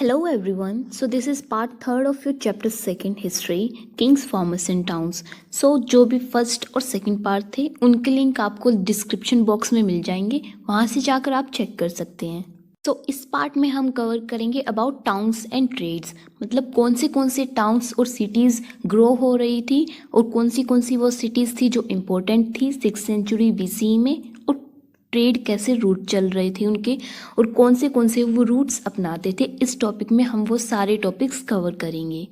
Hello everyone. So this is part third of your chapter second history, Kings, Farmers and Towns. So जो भी first और second part थे उनके link आपको description box में मिल जाएंगे, वहाँ से जाकर आप चेक कर सकते हैं। तो इस पार्ट में हम कवर करेंगे अबाउट टाउन्स एंड ट्रेड्स, मतलब कौन से टाउन्स और सिटीज़ ग्रो हो रही थी और कौन सी वो सिटीज़ थी जो इम्पोर्टेंट थी 6th सेंचुरी BCE में, और ट्रेड कैसे रूट चल रहे थे उनके और कौन से वो रूट्स अपनाते थे। इस टॉपिक में हम वो सारे टॉपिक्स कवर करेंगे।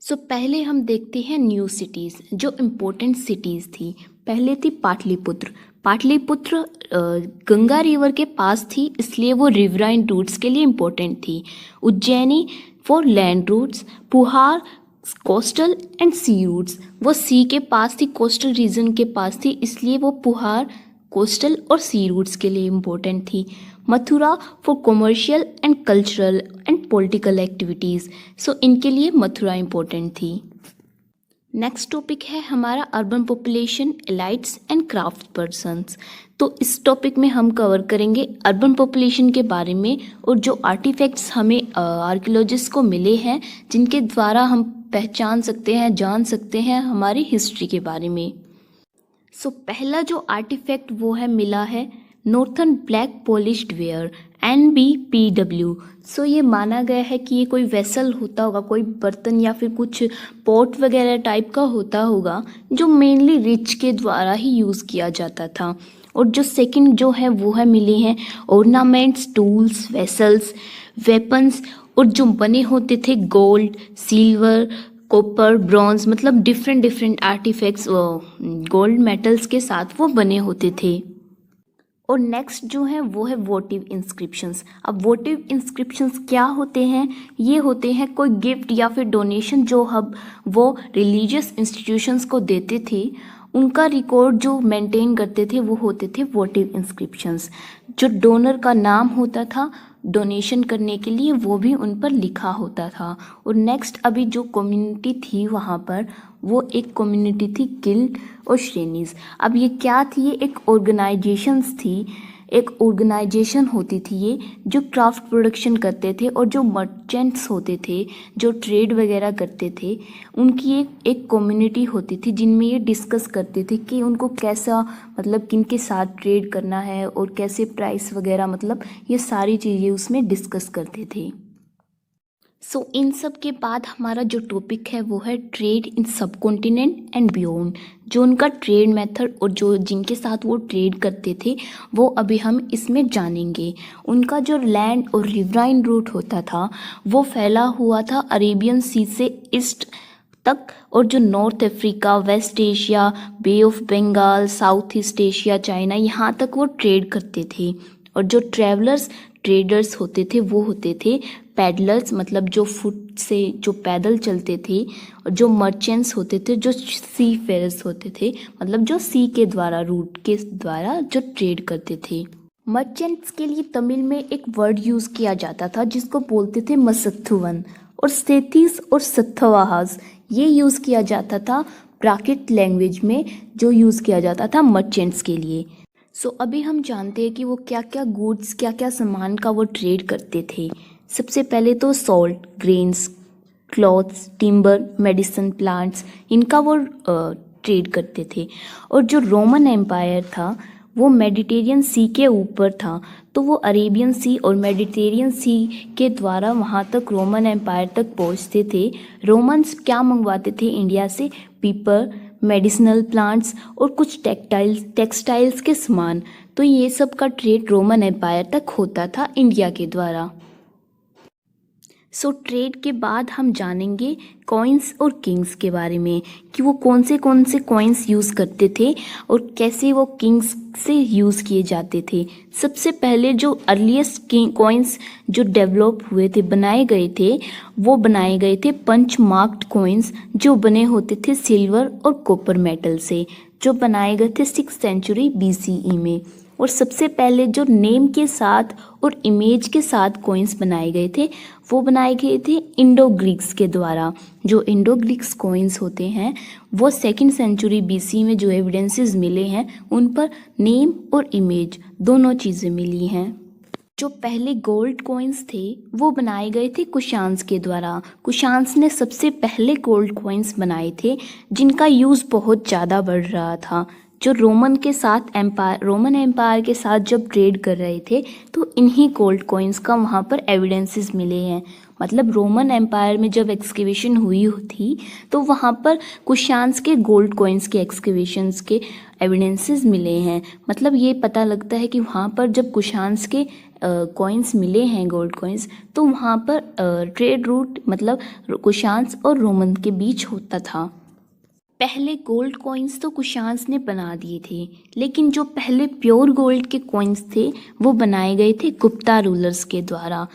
सो पहले हम देखते हैं न्यू सिटीज़ जो इम्पोर्टेंट सिटीज़ थी। पहले थी पाटलिपुत्र। पाटलिपुत्र गंगा रिवर के पास थी, इसलिए वो रिवराइन रूट्स के लिए इम्पोर्टेंट थी। Ujjaini for land routes, Puhar coastal and sea routes, वो सी के पास थी, कोस्टल रीजन के पास थी, इसलिए वो पुहार कोस्टल और सी रूट्स के लिए इम्पोर्टेंट थी। Mathura for commercial and cultural and political activities, so इनके लिए मथुरा इम्पोर्टेंट थी। नेक्स्ट टॉपिक है हमारा urban population, elites and craft persons. तो इस टॉपिक में हम कवर करेंगे अर्बन पॉपुलेशन के बारे में और जो आर्टिफैक्ट्स हमें आर्कियोलॉजिस्ट को मिले हैं जिनके द्वारा हम पहचान सकते हैं, जान सकते हैं हमारी हिस्ट्री के बारे में। सो पहला जो आर्टिफैक्ट वो है मिला है northern black polished where NBPW। सो ये माना गया है कि ये कोई वेसल होता होगा, कोई बर्तन या फिर कुछ पॉट वगैरह टाइप का होता होगा जो मेनली रिच के द्वारा ही यूज़ किया जाता था। और जो सेकंड जो है वो है मिले हैं ऑर्नामेंट्स, टूल्स, वेसल्स, वेपन्स, और जो बने होते थे गोल्ड, सिल्वर, कॉपर, ब्रॉन्ज, मतलब डिफरेंट आर्टिफैक्ट्स गोल्ड मेटल्स के साथ वो बने होते थे। और नेक्स्ट जो है वो है वोटिव इंस्क्रिप्शंस। अब वोटिव इंस्क्रिप्शंस क्या होते हैं? ये होते हैं कोई गिफ्ट या फिर डोनेशन जो वो रिलीजियस इंस्टीट्यूशंस को देते थे, उनका रिकॉर्ड जो मेंटेन करते थे वो होते थे वोटिव इंस्क्रिप्शंस। जो डोनर का नाम होता था डोनेशन करने के लिए वो भी उन पर लिखा होता था। और नेक्स्ट अभी जो कम्युनिटी थी वहाँ पर वो एक कम्युनिटी थी गिल्ड और श्रेणीज। अब ये क्या थी? ये एक ऑर्गेनाइजेशंस थी, एक ऑर्गेनाइजेशन होती थी ये जो क्राफ्ट प्रोडक्शन करते थे, और जो मर्चेंट्स होते थे जो ट्रेड वगैरह करते थे उनकी एक कम्युनिटी होती थी जिनमें ये डिस्कस करते थे कि उनको कैसा, मतलब किन के साथ ट्रेड करना है और कैसे प्राइस वगैरह, मतलब ये सारी चीज़ें उसमें डिस्कस करते थे। सो इन सब के बाद हमारा जो टॉपिक है वो है ट्रेड इन सब कॉन्टिनेंट एंड बियॉन्ड। जो उनका ट्रेड मेथड और जो जिनके साथ वो ट्रेड करते थे वो अभी हम इसमें जानेंगे। उनका जो लैंड और रिवराइन रूट होता था वो फैला हुआ था अरेबियन सी से ईस्ट तक, और जो North Africa, West Asia, Bay of Bengal, South East Asia, China, यहाँ तक वो ट्रेड करते थे। और जो ट्रेडर्स होते थे वो होते थे पैडलर्स, मतलब जो फुट से जो पैदल चलते थे। और जो मर्चेंट्स होते थे जो सी फेयर्स होते थे, मतलब जो सी के द्वारा, रूट के द्वारा जो ट्रेड करते थे। मर्चेंट्स के लिए तमिल में एक वर्ड यूज़ किया जाता था जिसको बोलते थे मसत्थुवन, और सेथिस और सत्थवाहास ये यूज़ किया जाता था प्राकृत लैंग्वेज में, जो यूज़ किया जाता था मर्चेंट्स के लिए। सो अभी हम जानते हैं कि वो क्या क्या गुड्स, क्या क्या सामान का वो ट्रेड करते थे। सबसे पहले तो salt, grains, clothes, timber, medicine plants, इनका वो ट्रेड करते थे। और जो रोमन एम्पायर था वो मेडिटेरियन सी के ऊपर था, तो वो अरेबियन सी और मेडिटेरियन सी के द्वारा वहाँ तक रोमन एम्पायर तक पहुँचते थे। रोमन्स क्या मंगवाते थे इंडिया से? पीपर, मेडिसिनल प्लांट्स और कुछ टेक्सटाइल्स के सामान। तो ये सब का ट्रेड रोमन एम्पायर तक होता था इंडिया के द्वारा। सो ट्रेड के बाद हम जानेंगे कॉइन्स और किंग्स के बारे में कि वो कौन से कॉइन्स यूज़ करते थे और कैसे वो किंग्स से यूज़ किए जाते थे। सबसे पहले जो अर्लीस्ट कॉइन्स जो डेवलप हुए थे, बनाए गए थे, वो बनाए गए थे पंच मार्क्ड कॉइन्स जो बने होते थे सिल्वर और कॉपर मेटल से, जो बनाए गए थे 6th सेंचुरी BCE में। और सबसे पहले जो नेम के साथ और इमेज के साथ कॉइन्स बनाए गए थे वो बनाए गए थे इंडो ग्रीक्स के द्वारा। जो इंडो ग्रीक्स कॉइन्स होते हैं वो 2nd सेंचुरी BC में जो एविडेंसेस मिले हैं उन पर नेम और इमेज दोनों चीज़ें मिली हैं। जो पहले गोल्ड कॉइन्स थे वो बनाए गए थे कुशान्स के द्वारा। कुशान्स ने सबसे पहले गोल्ड कॉइन्स बनाए थे जिनका यूज़ बहुत ज़्यादा बढ़ रहा था। जो रोमन एम्पायर के साथ जब ट्रेड कर रहे थे तो इन्हीं गोल्ड कॉइन्स का वहाँ पर एविडेंसेस मिले हैं। मतलब रोमन एम्पायर में जब एक्सकेवेशन हुई थी तो वहाँ पर कुशान्स के गोल्ड कॉइन्स के एक्सकेवेशंस के एविडेंसेस मिले हैं। मतलब ये पता लगता है कि वहाँ पर जब कुशान्स के कॉइन्स मिले हैं गोल्ड कॉइन्स तो वहाँ पर ट्रेड रूट मतलब कुशान्स और रोमन के बीच होता था। पहले गोल्ड कॉइन्स तो कुशान्स ने बना दिए थे, लेकिन जो पहले प्योर गोल्ड के कॉइन्स थे वो बनाए गए थे गुप्ता रूलर्स के द्वारा।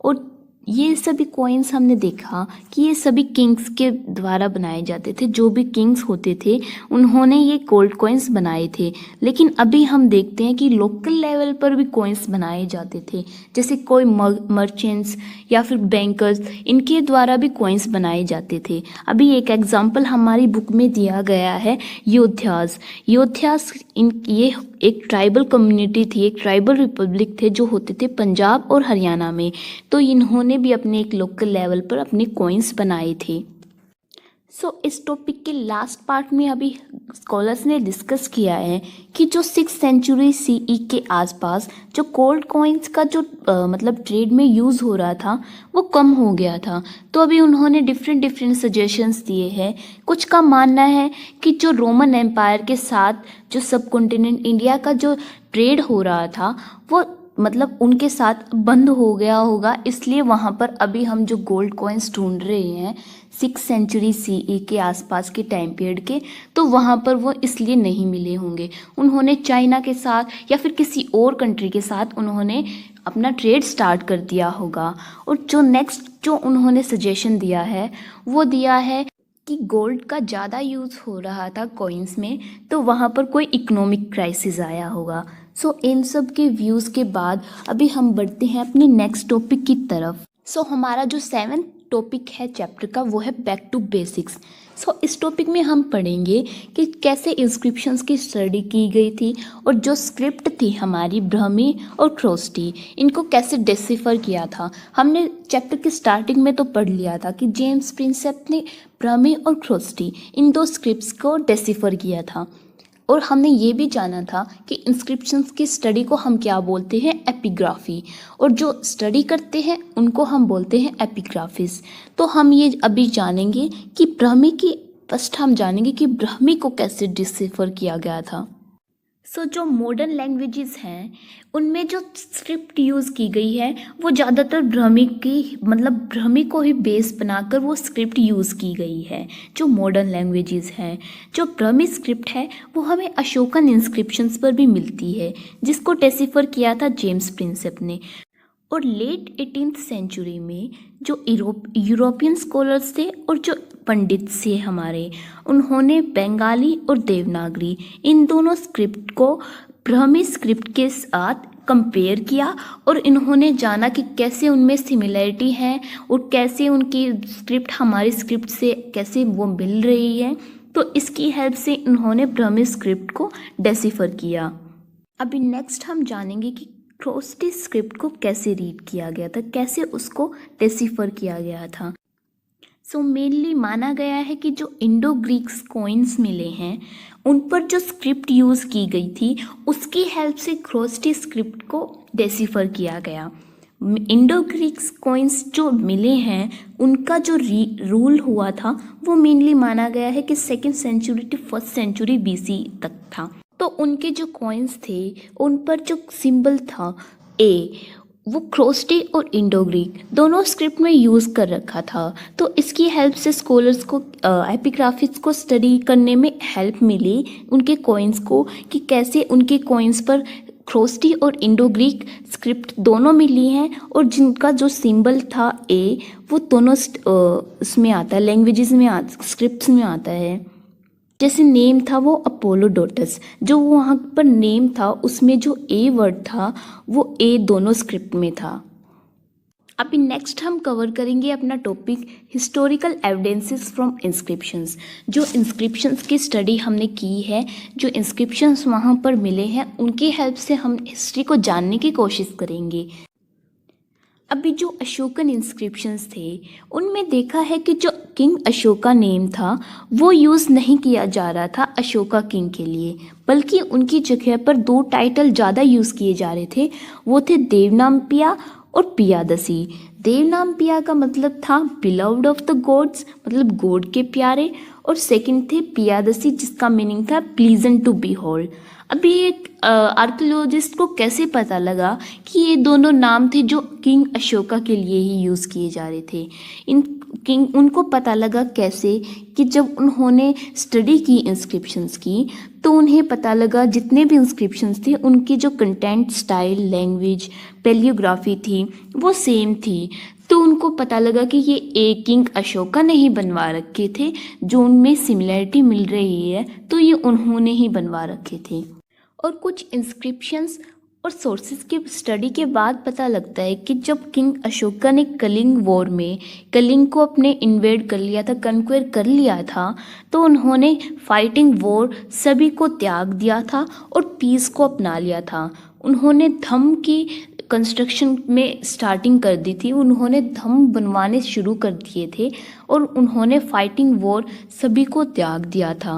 और ये सभी कॉइन्स हमने देखा कि ये सभी किंग्स के द्वारा बनाए जाते थे। जो भी किंग्स होते थे उन्होंने ये गोल्ड कॉइन्स बनाए थे। लेकिन अभी हम देखते हैं कि लोकल लेवल पर भी कॉइन्स बनाए जाते थे, जैसे कोई मर्चेंट्स या फिर बैंकर्स, इनके द्वारा भी कॉइन्स बनाए जाते थे। अभी एक एग्जाम्पल हमारी बुक में दिया गया है योद्धास। ये एक ट्राइबल कम्युनिटी थी, एक ट्राइबल रिपब्लिक थे जो होते थे पंजाब और हरियाणा में। तो इन्होंने भी अपने एक लोकल लेवल पर अपने कॉइन्स बनाए थे। इस टॉपिक के लास्ट पार्ट में अभी स्कॉलर्स ने डिस्कस किया है कि जो 6th सेंचुरी CE के आसपास जो गोल्ड कॉइन्स का जो मतलब ट्रेड में यूज़ हो रहा था वो कम हो गया था। तो अभी उन्होंने डिफरेंट सजेशंस दिए हैं। कुछ का मानना है कि जो रोमन एम्पायर के साथ जो सब कॉन्टिनेंट इंडिया का जो ट्रेड हो रहा था वो मतलब उनके साथ बंद हो गया होगा, इसलिए वहाँ पर अभी हम जो गोल्ड कॉइन्स ढूंढ रहे हैं 6th सेंचुरी CE के आसपास के टाइम पीरियड के, तो वहाँ पर वो इसलिए नहीं मिले होंगे। उन्होंने चाइना के साथ या फिर किसी और कंट्री के साथ उन्होंने अपना ट्रेड स्टार्ट कर दिया होगा। और जो नेक्स्ट जो उन्होंने सजेशन दिया है वो दिया है कि गोल्ड का ज़्यादा यूज़ हो रहा था कॉइन्स में, तो वहाँ पर कोई इकोनॉमिक क्राइसिस आया होगा। इन सब के व्यूज़ के बाद अभी हम बढ़ते हैं अपने नेक्स्ट टॉपिक की तरफ। हमारा जो 7th टॉपिक है चैप्टर का वो है बैक टू बेसिक्स। इस टॉपिक में हम पढ़ेंगे कि कैसे इंस्क्रिप्शंस की स्टडी की गई थी और जो स्क्रिप्ट थी हमारी ब्राह्मी और ख्रोस्टी, इनको कैसे डिसिफर किया था। हमने चैप्टर के स्टार्टिंग में तो पढ़ लिया था कि जेम्स प्रिंसेप ने ब्राह्मी और ख्रोस्टी इन दो स्क्रिप्ट्स को डिसिफर किया था। और हमने ये भी जाना था कि इंस्क्रिप्शंस की स्टडी को हम क्या बोलते हैं, एपिग्राफी, और जो स्टडी करते हैं उनको हम बोलते हैं एपिग्राफिस्ट। तो हम ये अभी जानेंगे कि ब्राह्मी को कैसे डिसिफर किया गया था। जो मॉडर्न लैंग्वेजेस हैं उनमें जो स्क्रिप्ट यूज़ की गई है वो ज़्यादातर ब्राह्मी को ही बेस बनाकर वो स्क्रिप्ट यूज़ की गई है। जो मॉडर्न लैंग्वेजेस हैं, जो ब्राह्मी स्क्रिप्ट है वो हमें अशोकन इंस्क्रिप्शंस पर भी मिलती है, जिसको डेसिफर किया था जेम्स प्रिंसेप ने। और लेट 18th सेंचुरी में जो यूरोपियन स्कॉलर्स थे और जो पंडित थे हमारे, उन्होंने बंगाली और देवनागरी इन दोनों स्क्रिप्ट को ब्राह्मी स्क्रिप्ट के साथ कंपेयर किया और इन्होंने जाना कि कैसे उनमें सिमिलरिटी है और कैसे उनकी स्क्रिप्ट हमारी स्क्रिप्ट से कैसे वो मिल रही है। तो इसकी हेल्प से इन्होंने ब्राह्मी स्क्रिप्ट को डेसिफर किया। अभी नेक्स्ट हम जानेंगे कि ख्रोस्टी स्क्रिप्ट को कैसे रीड किया गया था, कैसे उसको डेसिफर किया गया था। मेनली माना गया है कि जो इंडो ग्रीक्स कॉइन्स मिले हैं उन पर जो स्क्रिप्ट यूज़ की गई थी उसकी हेल्प से ख्रोस्टी स्क्रिप्ट को डेसिफर किया गया। इंडो ग्रीक्स कॉइन्स जो मिले हैं उनका जो रूल हुआ था वो मेनली माना गया है कि 2nd century to 1st century BC तक था। तो उनके जो कॉइन्स थे उन पर जो सिंबल था वो ख्रोस्टी और इंडो ग्रीक दोनों स्क्रिप्ट में यूज़ कर रखा था। तो इसकी हेल्प से स्कॉलर्स को एपिग्राफिक्स को स्टडी करने में हेल्प मिली उनके कॉइन्स को, कि कैसे उनके कॉइन्स पर ख्रोस्टी और इंडो ग्रीक स्क्रिप्ट दोनों मिली हैं और जिनका जो सिंबल था वो दोनों उसमें आता है, लैंग्वेजेस में स्क्रिप्ट्स में आता है। जैसे नेम था वो अपोलोडोटस, जो वहाँ पर नेम था उसमें जो वर्ड था वो दोनों स्क्रिप्ट में था। अभी नेक्स्ट हम कवर करेंगे अपना topic historical evidences from inscriptions. जो इंस्क्रिप्शंस की स्टडी हमने की है, जो इंस्क्रिप्शंस वहाँ पर मिले हैं उनकी हेल्प से हम हिस्ट्री को जानने की कोशिश करेंगे। अभी जो अशोकन इंस्क्रिप्शंस थे उनमें देखा है कि जो किंग अशोका नेम था वो यूज़ नहीं किया जा रहा था अशोका किंग के लिए, बल्कि उनकी जगह पर दो टाइटल ज़्यादा यूज़ किए जा रहे थे। वो थे देवनामपिया और पियादसी। देवनामपिया का मतलब था बिलव्ड ऑफ द गॉड्स, मतलब गॉड के प्यारे, और सेकंड थे पियादसी जिसका मीनिंग था प्लीजेंट टू बीहोल्ड। अभी एक आर्कियोलॉजिस्ट को कैसे पता लगा कि ये दोनों नाम थे जो किंग अशोका के लिए ही यूज़ किए जा रहे थे? उनको पता लगा कैसे कि जब उन्होंने स्टडी की इंस्क्रिप्शंस की तो उन्हें पता लगा जितने भी इंस्क्रिप्शंस थे उनकी जो कंटेंट, स्टाइल, लैंग्वेज, पैलियोग्राफी थी वो सेम थी। तो उनको पता लगा कि ये एक किंग अशोका ने ही बनवा रखे थे, जो उनमें सिमिलैरिटी मिल रही है तो ये उन्होंने ही बनवा रखे थे। और कुछ इंस्क्रिप्शंस और सोर्सेज के स्टडी के बाद पता लगता है कि जब किंग अशोका ने कलिंग वॉर में कलिंग को अपने इन्वेड कर लिया था, कन्क्वेर कर लिया था, तो उन्होंने फाइटिंग वॉर सभी को त्याग दिया था और पीस को अपना लिया था। उन्होंने धम्म की कंस्ट्रक्शन में स्टार्टिंग कर दी थी, उन्होंने धम्म बनवाने शुरू कर दिए थे और उन्होंने फाइटिंग वॉर सभी को त्याग दिया था।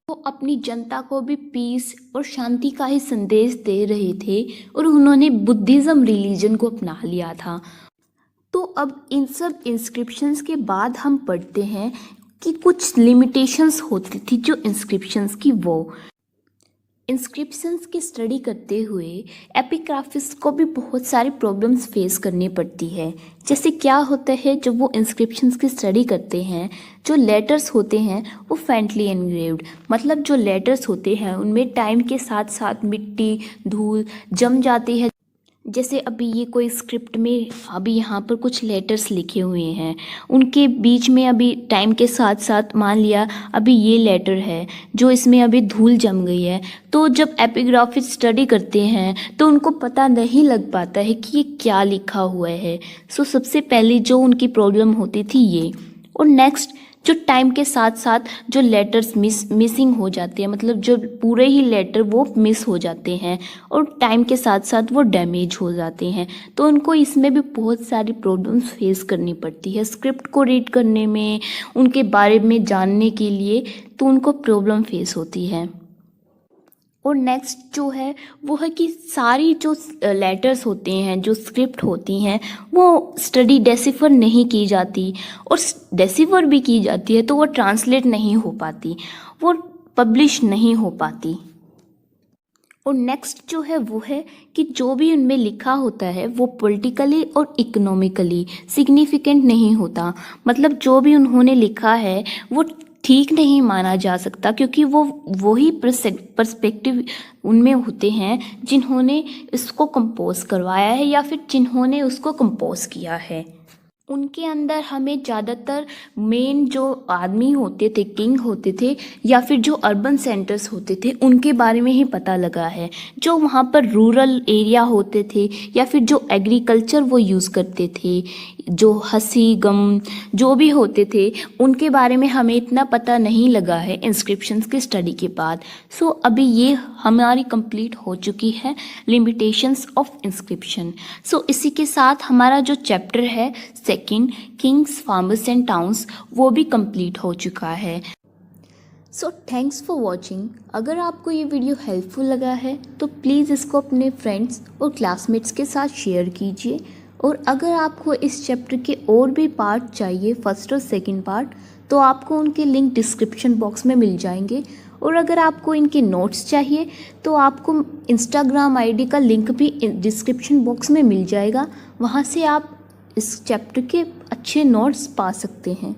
वो अपनी जनता को भी पीस और शांति का ही संदेश दे रहे थे और उन्होंने बुद्धिज़्म रिलीजन को अपना लिया था। तो अब इन सब इंस्क्रिप्शंस के बाद हम पढ़ते हैं कि कुछ लिमिटेशंस होती थी जो इंस्क्रिप्शंस की। वो इंस्क्रिप्शंस की स्टडी करते हुए एपिग्राफिस्ट को भी बहुत सारी प्रॉब्लम्स फेस करनी पड़ती है। जैसे क्या होता है जब वो इंस्क्रिप्शंस की स्टडी करते हैं, जो लेटर्स होते हैं वो फेंटली एनग्रेव्ड, मतलब जो लेटर्स होते हैं उनमें टाइम के साथ साथ मिट्टी, धूल जम जाती है। जैसे अभी ये कोई स्क्रिप्ट में अभी यहाँ पर कुछ लेटर्स लिखे हुए हैं, उनके बीच में अभी टाइम के साथ साथ मान लिया अभी ये लेटर है जो इसमें अभी धूल जम गई है, तो जब एपिग्राफिस्ट स्टडी करते हैं तो उनको पता नहीं लग पाता है कि ये क्या लिखा हुआ है। सो सबसे पहले जो उनकी प्रॉब्लम होती थी ये। और नेक्स्ट, जो टाइम के साथ साथ जो लेटर्स मिसिंग हो जाते हैं, मतलब जो पूरे ही लेटर वो मिस हो जाते हैं और टाइम के साथ साथ वो डैमेज हो जाते हैं, तो उनको इसमें भी बहुत सारी प्रॉब्लम्स फेस करनी पड़ती है स्क्रिप्ट को रीड करने में, उनके बारे में जानने के लिए, तो उनको प्रॉब्लम फेस होती है। और नेक्स्ट जो है वो है कि सारी जो लेटर्स होते हैं, जो स्क्रिप्ट होती हैं, वो स्टडी डेसिफर नहीं की जाती, और डेसिफर भी की जाती है तो वो ट्रांसलेट नहीं हो पाती, वो पब्लिश नहीं हो पाती। और नेक्स्ट जो है वो है कि जो भी उनमें लिखा होता है वो पॉलिटिकली और इकोनॉमिकली सिग्निफिकेंट नहीं होता, मतलब जो भी उन्होंने लिखा है वो ठीक नहीं माना जा सकता, क्योंकि वो वही पर्सपेक्टिव उनमें होते हैं जिन्होंने इसको कंपोज करवाया है या फिर जिन्होंने उसको कंपोज किया है। उनके अंदर हमें ज़्यादातर मेन जो आदमी होते थे, किंग होते थे या फिर जो अर्बन सेंटर्स होते थे, उनके बारे में ही पता लगा है। जो वहाँ पर रूरल एरिया होते थे या फिर जो एग्रीकल्चर वो यूज़ करते थे, जो हंसी गम जो भी होते थे, उनके बारे में हमें इतना पता नहीं लगा है इंस्क्रिप्शंस की स्टडी के बाद। सो अभी ये हमारी कंप्लीट हो चुकी है लिमिटेशंस ऑफ इंस्क्रिप्शन। सो इसी के साथ हमारा जो चैप्टर है second, Kings, farmers and towns, वो भी कंप्लीट हो चुका है। So thanks for watching. अगर आपको ये वीडियो हेल्पफुल लगा है तो प्लीज़ इसको अपने फ्रेंड्स और क्लासमेट्स के साथ शेयर कीजिए। और अगर आपको इस चैप्टर के और भी पार्ट चाहिए, फर्स्ट और सेकंड पार्ट, तो आपको उनके लिंक डिस्क्रिप्शन बॉक्स में मिल जाएंगे। और अगर आपको इनके नोट्स चाहिए तो आपको इंस्टाग्राम आईडी का लिंक भी डिस्क्रिप्शन बॉक्स में मिल जाएगा, वहाँ से आप इस चैप्टर के अच्छे नोट्स पा सकते हैं।